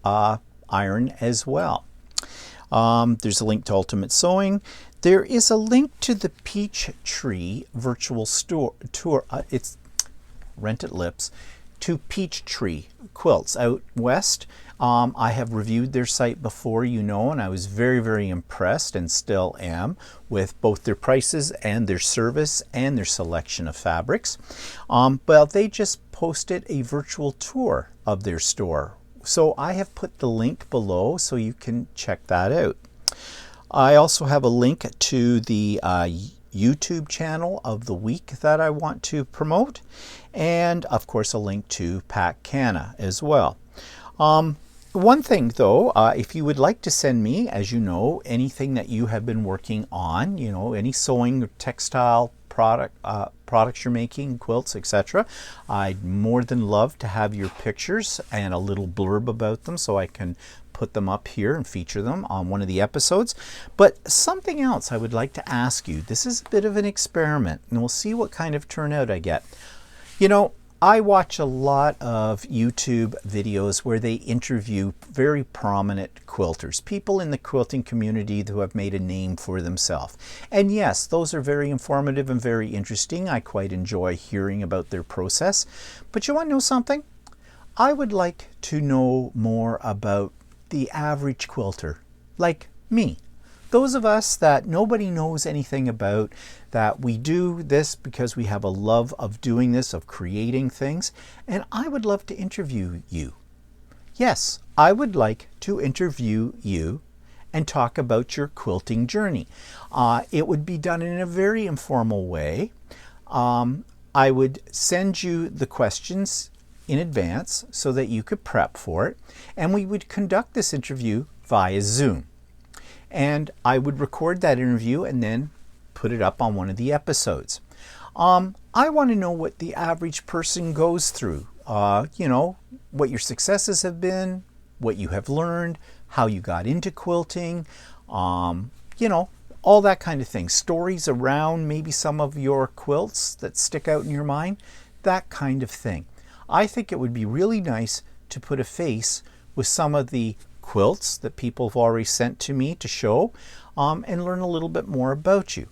Speaker 1: iron as well. There's a link to Ultimate Sewing. There is a link to the Peachtree virtual tour. It's Rent at Lips, to Peachtree Quilts out west. I have reviewed their site before, you know, and I was very, very impressed and still am with both their prices and their service and their selection of fabrics. But they just posted a virtual tour of their store. So I have put the link below so you can check that out. I also have a link to the YouTube channel of the week that I want to promote, and of course a link to PacCana as well. One thing though, if you would like to send me, as you know, anything that you have been working on, you know, any sewing or textile products you're making, quilts, etc. I'd more than love to have your pictures and a little blurb about them so I can put them up here and feature them on one of the episodes. But something else I would like to ask you. This is a bit of an experiment, and we'll see what kind of turnout I get. You know, I watch a lot of YouTube videos where they interview very prominent quilters, people in the quilting community who have made a name for themselves. And yes, those are very informative and very interesting. I quite enjoy hearing about their process. But you want to know something? I would like to know more about the average quilter, like me. Those of us that nobody knows anything about, that we do this because we have a love of doing this, of creating things, and I would love to interview you. Yes, I would like to interview you and talk about your quilting journey. It would be done in a very informal way. I would send you the questions in advance so that you could prep for it, and we would conduct this interview via Zoom. And I would record that interview and then put it up on one of the episodes. I want to know what the average person goes through. You know, what your successes have been, what you have learned, how you got into quilting, you know, all that kind of thing. Stories around maybe some of your quilts that stick out in your mind, that kind of thing. I think it would be really nice to put a face with some of the quilts that people have already sent to me to show, and learn a little bit more about you.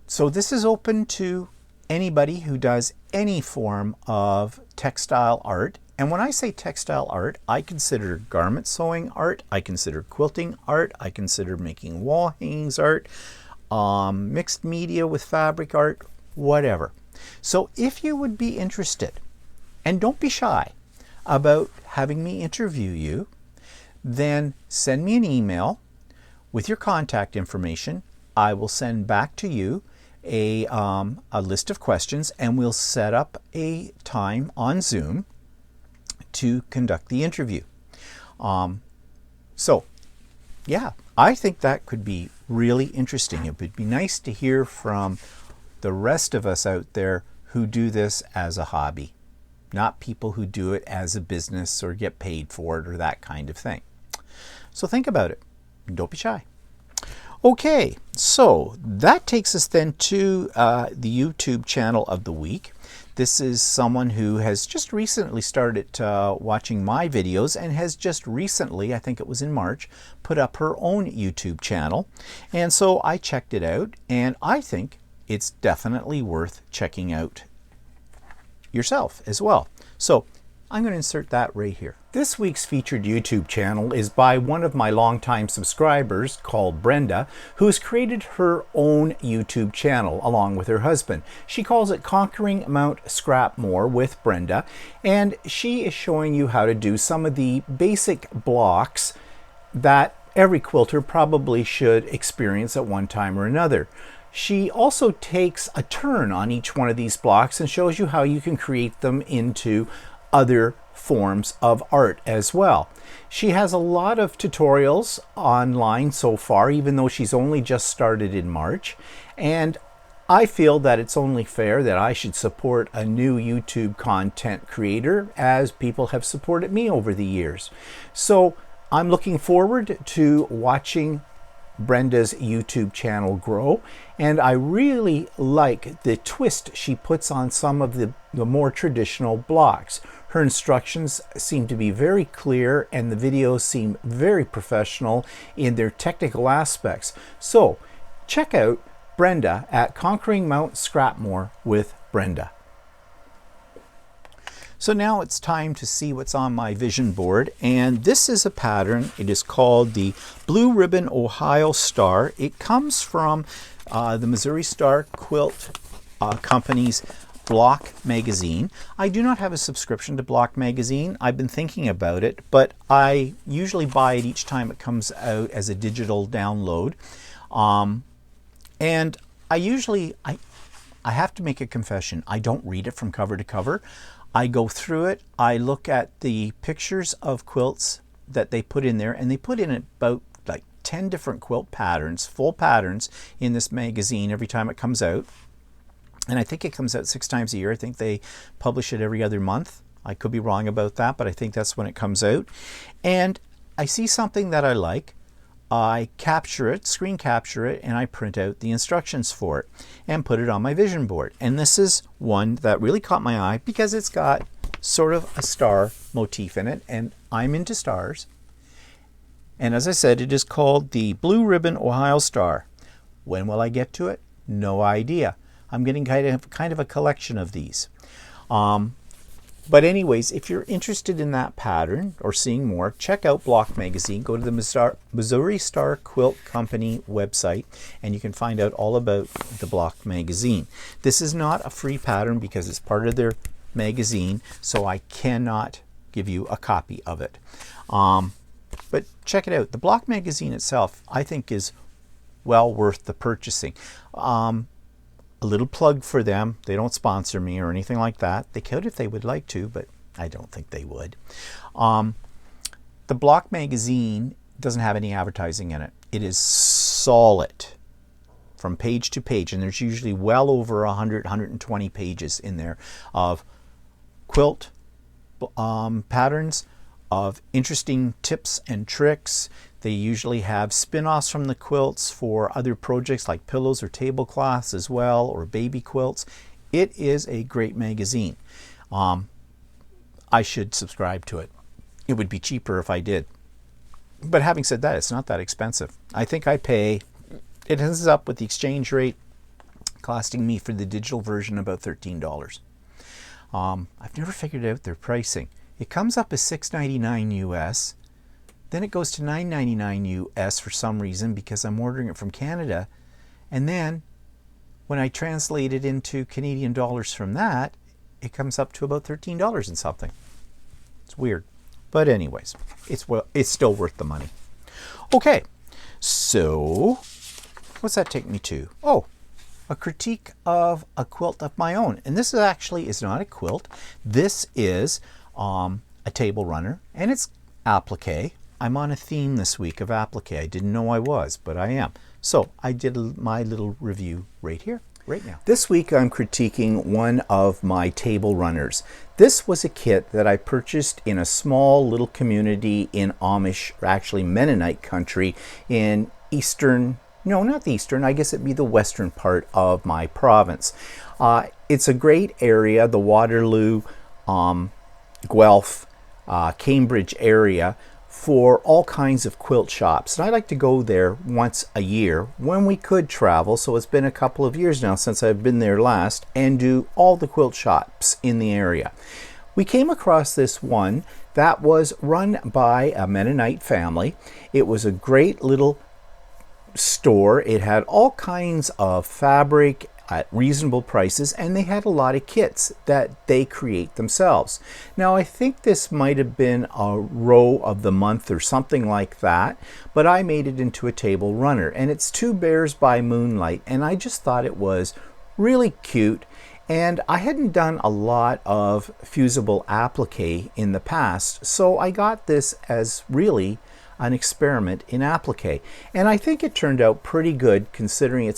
Speaker 1: So this is open to anybody who does any form of textile art. And when I say textile art, I consider garment sewing art, I consider quilting art, I consider making wall hangings art, mixed media with fabric art, whatever. So if you would be interested, and don't be shy about having me interview you, then send me an email with your contact information. I will send back to you a list of questions, and we'll set up a time on Zoom to conduct the interview. So yeah, I think that could be really interesting. It would be nice to hear from the rest of us out there who do this as a hobby, not people who do it as a business or get paid for it or that kind of thing. So think about it. Don't be shy. Okay, so that takes us then to the YouTube channel of the week. This is someone who has just recently started watching my videos and has just recently, I think it was in March, put up her own YouTube channel. And so I checked it out, and I think it's definitely worth checking out yourself as well. So I'm going to insert that right here. This week's featured YouTube channel is by one of my longtime subscribers called Brenda, who has created her own YouTube channel along with her husband. She calls it Conquering Mount Scrapmore with Brenda, and she is showing you how to do some of the basic blocks that every quilter probably should experience at one time or another. She also takes a turn on each one of these blocks and shows you how you can create them into other forms of art as well. She has a lot of tutorials online so far, even though she's only just started in March, and I feel that it's only fair that I should support a new YouTube content creator as people have supported me over the years. So I'm looking forward to watching Brenda's YouTube channel grow, and I really like the twist she puts on some of the more traditional blocks. Her instructions seem to be very clear, and the videos seem very professional in their technical aspects. So check out Brenda at Conquering Mount Scrapmore with Brenda. So now it's time to see what's on my vision board, and this is a pattern. It is called the Blue Ribbon Ohio Star. It comes from the Missouri Star Quilt Company's Block magazine. I do not have a subscription to Block magazine. I've been thinking about it, but I usually buy it each time it comes out as a digital download. And I have to make a confession. I don't read it from cover to cover. I go through it. I look at the pictures of quilts that they put in there, and they put in about like 10 different quilt patterns, full patterns in this magazine every time it comes out. And I think it comes out 6 times a year. I think they publish it every other month. I could be wrong about that, but I think that's when it comes out. And I see something that I like. I capture it, screen capture it, and I print out the instructions for it and put it on my vision board. And this is one that really caught my eye because it's got sort of a star motif in it, and I'm into stars. And as I said, it is called the Blue Ribbon Ohio Star. When will I get to it? No idea. I'm getting kind of a collection of these. But anyways, if you're interested in that pattern or seeing more, check out Block Magazine. Go to the Missouri Star Quilt Company website, and you can find out all about the Block Magazine. This is not a free pattern because it's part of their magazine, so I cannot give you a copy of it. But check it out. The Block Magazine itself, I think, is well worth the purchasing. A little plug for them. They don't sponsor me or anything like that. They could if they would like to, but I don't think they would. The Block Magazine doesn't have any advertising in it. It is solid from page to page, and there's usually well over 100, 120 pages in there of quilt patterns, of interesting tips and tricks. They usually have spin-offs from the quilts for other projects like pillows or tablecloths as well, or baby quilts. It is a great magazine. I should subscribe to it. It would be cheaper if I did. But having said that, it's not that expensive. I think I pay, it ends up with the exchange rate costing me for the digital version about $13. I've never figured out their pricing. It comes up as $6.99 US. Then it goes to $9.99 US for some reason because I'm ordering it from Canada. And then when I translate it into Canadian dollars from that, it comes up to about $13 and something. It's weird. But anyways, it's still worth the money. Okay, so what's that take me to? Oh, a critique of a quilt of my own. And this is not a quilt. This is a table runner, and it's applique. I'm on a theme this week of applique. I didn't know I was, but I am. So I did my little review right here, right now. This week I'm critiquing one of my table runners. This was a kit that I purchased in a small little community in Amish, or actually Mennonite country in eastern, no, not the eastern, I guess it'd be the western part of my province. It's a great area, the Waterloo, Guelph, Cambridge area, for all kinds of quilt shops. And I like to go there once a year when we could travel. So it's been a couple of years now since I've been there last, and do all the quilt shops in the area. We came across this one that was run by a Mennonite family. It was a great little store. It had all kinds of fabric at reasonable prices, and they had a lot of kits that they create themselves. Now I think this might have been a row of the month or something like that, but I made it into a table runner, and it's Two Bears by Moonlight, and I just thought it was really cute. And I hadn't done a lot of fusible applique in the past, so I got this as really an experiment in applique, and I think it turned out pretty good considering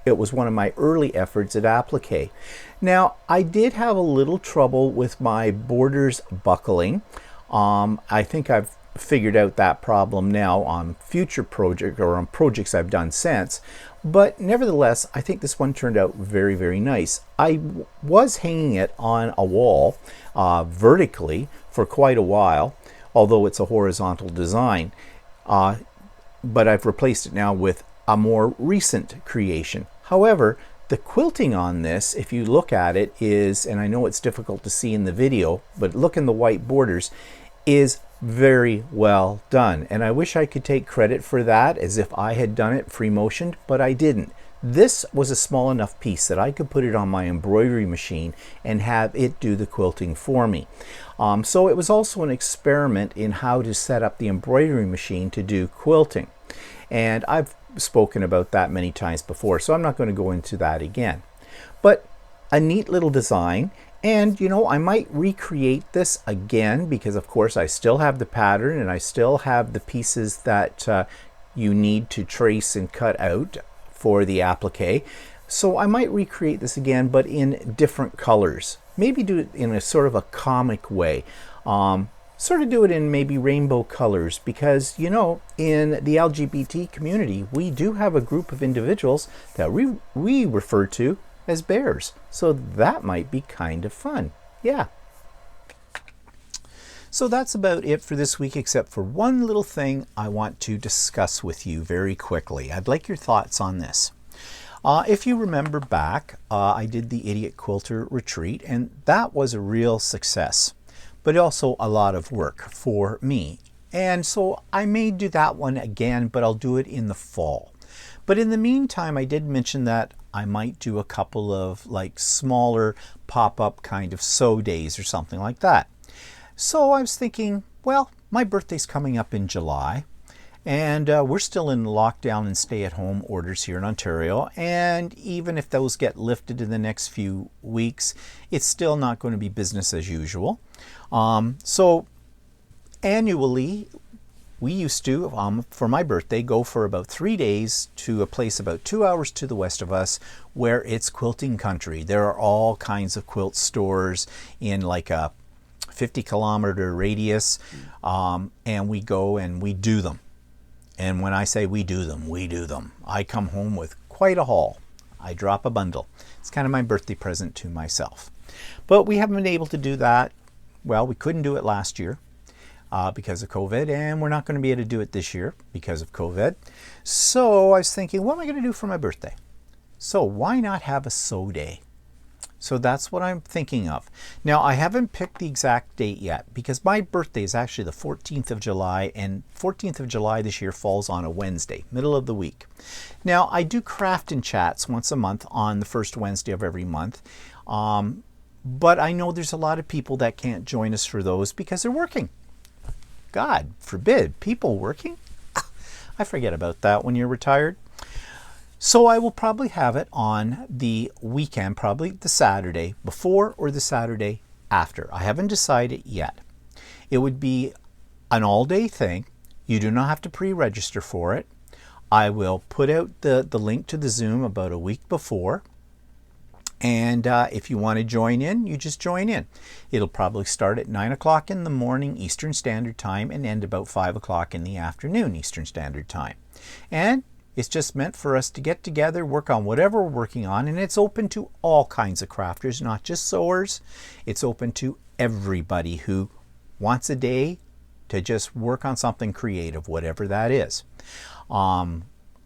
Speaker 1: it was one of my early efforts at applique. Now, I did have a little trouble with my borders buckling. I think I've figured out that problem now on future projects, or on projects I've done since. But nevertheless, I think this one turned out very, very nice. I was hanging it on a wall vertically for quite a while, although it's a horizontal design. But I've replaced it now with a more recent creation. However, the quilting on this, if you look at it, is, and I know it's difficult to see in the video, but look in the white borders, is very well done. And I wish I could take credit for that as if I had done it free motioned, but I didn't. This was a small enough piece that I could put it on my embroidery machine and have it do the quilting for me. So it was also an experiment in how to set up the embroidery machine to do quilting. And I've spoken about that many times before, so I'm not going to go into that again. But a neat little design, and you know, I might recreate this again because of course I still have the pattern and I still have the pieces that you need to trace and cut out for the applique. So I might recreate this again, but in different colors. Maybe do it in a sort of a comic way. Sort of do it in maybe rainbow colors, because you know, in the LGBT community we do have a group of individuals that we refer to as bears, so that might be kind of fun. Yeah. So that's about it for this week, except for one little thing I want to discuss with you very quickly. I'd like your thoughts on this. If you remember back, I did the Idiot Quilter Retreat, and that was a real success, but also a lot of work for me. And so I may do that one again, but I'll do it in the fall. But in the meantime, I did mention that I might do a couple of like smaller pop-up kind of sew days or something like that. So I was thinking, well, my birthday's coming up in July, and we're still in lockdown and stay-at-home orders here in Ontario, and even if those get lifted in the next few weeks, it's still not going to be business as usual. So annually, we used to, for my birthday, go for about 3 days to a place about 2 hours to the west of us where it's quilting country. There are all kinds of quilt stores in like a 50-kilometer radius, and we go and we do them. And when I say we do them, we do them. I come home with quite a haul. I drop a bundle. It's kind of my birthday present to myself. But we haven't been able to do that. Well, we couldn't do it last year because of COVID, and we're not going to be able to do it this year because of COVID. So I was thinking, what am I going to do for my birthday? So why not have a sew day? So that's what I'm thinking of. Now, I haven't picked the exact date yet because my birthday is actually the 14th of July, and 14th of July this year falls on a Wednesday, middle of the week. Now, I do crafting chats once a month on the first Wednesday of every month, but I know there's a lot of people that can't join us for those because they're working. God forbid, people working? I forget about that when you're retired. So I will probably have it on the weekend, probably the Saturday before or the Saturday after. I haven't decided yet. It would be an all-day thing. You do not have to pre-register for it. I will put out the link to the Zoom about a week before. And if you want to join in, you just join in. It'll probably start at 9 o'clock in the morning Eastern Standard Time and end about 5 o'clock in the afternoon Eastern Standard Time. And it's just meant for us to get together, work on whatever we're working on, and it's open to all kinds of crafters, not just sewers. It's open to everybody who wants a day to just work on something creative, whatever that is. I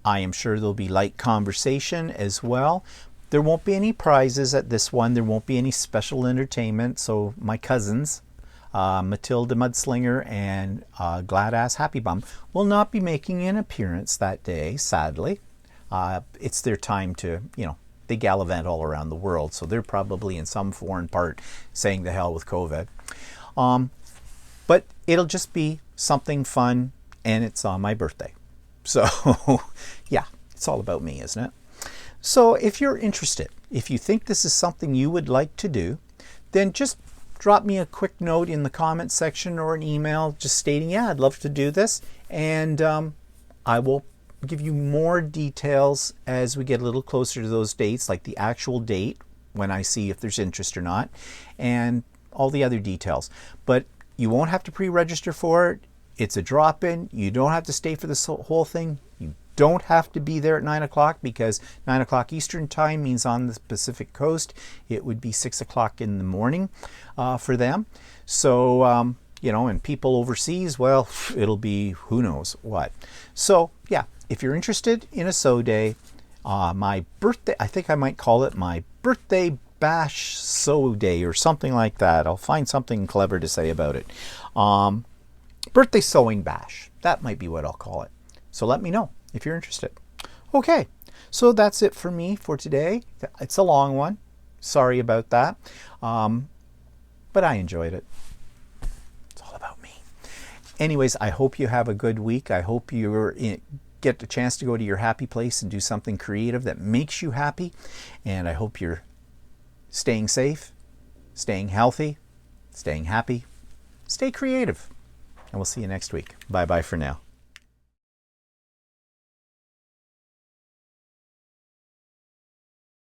Speaker 1: am sure there'll be light conversation as well. There won't be any prizes at this one. There won't be any special entertainment. So my cousins, Matilda Mudslinger and Gladass Happy Bum, will not be making an appearance that day, sadly. It's their time to, they gallivant all around the world, so they're probably in some foreign part saying the hell with COVID. But it'll just be something fun, and it's on my birthday. So, yeah, it's all about me, isn't it? So if you're interested, if you think this is something you would like to do, then just drop me a quick note in the comments section or an email just stating, yeah, I'd love to do this. And I will give you more details as we get a little closer to those dates, like the actual date when I see if there's interest or not, and all the other details. But you won't have to pre-register for it. It's a drop-in. You don't have to stay for this whole thing. You don't have to be there at 9 o'clock because 9 o'clock Eastern Time means on the Pacific Coast it would be 6 o'clock in the morning for them. So, and people overseas, well, it'll be who knows what. So, yeah, if you're interested in a sew day, my birthday, I think I might call it my birthday bash sew day or something like that. I'll find something clever to say about it. Birthday sewing bash. That might be what I'll call it. So let me know if you're interested. Okay, so that's it for me for today. It's a long one. Sorry about that. But I enjoyed it. It's all about me. Anyways, I hope you have a good week. I hope you get a chance to go to your happy place and do something creative that makes you happy. And I hope you're staying safe, staying healthy, staying happy. Stay creative. And we'll see you next week. Bye-bye for now.